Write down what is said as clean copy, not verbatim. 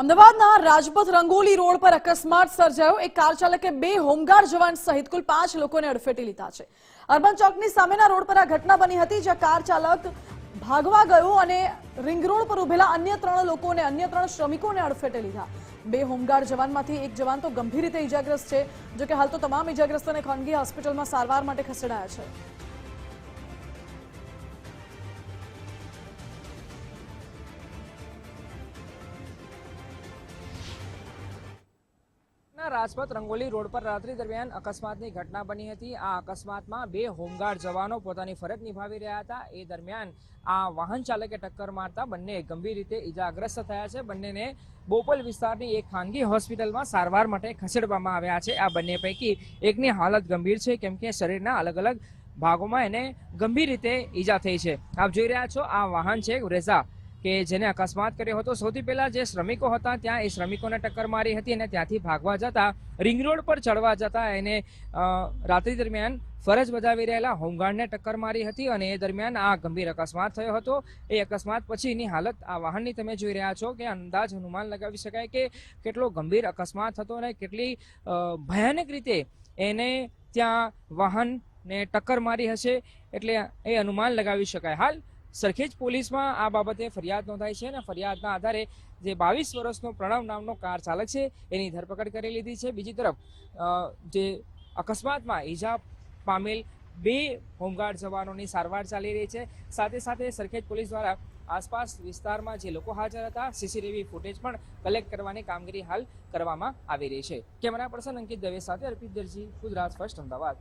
અમદાવાદના રાજપથ રંગોલી રોડ પર અકસ્માત સર્જાયો। એક કાર ચાલકે બે હોમગાર્ડ જવાન સહિત કુલ 5 લોકોને અડફેટે લીધા છે। અર્બન ચોકની સામેના રોડ પર આ ઘટના બની હતી, જ્યાં કાર ચાલક ભાગવા ગયો અને રિંગ રોડ પર ઉભેલા અન્ય 3 શ્રમિકોને અડફેટે લીધા। બે હોમગાર્ડ જવાનમાંથી એક જવાન તો ગંભીર રીતે ઇજાગ્રસ્ત છે, જો કે હાલ તો તમામ ઇજાગ્રસ્તોને ખાનગી હોસ્પિટલમાં સારવાર માટે ખસેડાયા છે। રાજપથ રંગોલી રોડ પર રાત્રિ દરમિયાન અકસ્માતની ઘટના બની હતી। આ અકસ્માતમાં બે હોમગાર્ડ જવાનો પોતાની ફરજ નિભાવી રહ્યા હતા। એ દરમિયાન આ વાહન ચાલકે ટક્કર મારતા બંને ગંભીર રીતે ઇજાગ્રસ્ત થયા છે। બંનેને બોપલ વિસ્તારની એક ખાનગી હોસ્પિટલમાં સારવાર માટે ખસેડવામાં આવ્યા છે। આ બંને પૈકી એકની હાલત ગંભીર છે, કેમ કે શરીરના અલગ અલગ ભાગોમાં એને ગંભીર રીતે ઈજા થઈ છે। આપ જોઈ રહ્યા છો, આ વાહન છે બ્રેઝા કે જેને અકસ્માત કર્યો હતો। સૌથી પહેલા જે શ્રમિકો હતા ત્યાં એ શ્રમિકોને ટક્કર મારી હતી અને ત્યાંથી ભાગવા જતા રિંગ રોડ પર ચડવા જતા એને રાત્રિ દરમિયાન ફરજ બજાવી રહેલા હોમગાર્ડને ટક્કર મારી હતી અને એ દરમિયાન આ ગંભીર અકસ્માત થયો હતો। એ અકસ્માત પછીની હાલત આ વાહનની તમે જોઈ રહ્યા છો કે અંદાજ અનુમાન લગાવી શકાય કે કેટલો ગંભીર અકસ્માત હતો અને કેટલી ભયાનક રીતે એને ત્યાં વાહનને ટક્કર મારી હશે, એટલે એ અનુમાન લગાવી શકાય। હાલ સરખેજ પોલીસમાં આ બાબતે ફરિયાદ નોંધાઈ છે અને ફરિયાદના આધારે જે 22 વર્ષનો પ્રણવ નામનો કાર ચાલક છે એની ધરપકડ કરી લીધી છે। બીજી તરફ જે અકસ્માતમાં ઈજા પામેલ બે હોમગાર્ડ જવાનોની સારવાર ચાલી રહી છે। સાથે સાથે સરખેજ પોલીસ દ્વારા આસપાસ વિસ્તારમાં જે લોકો હાજર હતા સીસીટીવી ફૂટેજ પણ કલેક્ટ કરવાની કામગીરી હાલ કરવામાં આવી રહી છે। કેમેરા પર્સન અંકિત દવે સાથે અર્પિત દરજી, ગુજરાત ફર્સ્ટ, અમદાવાદ।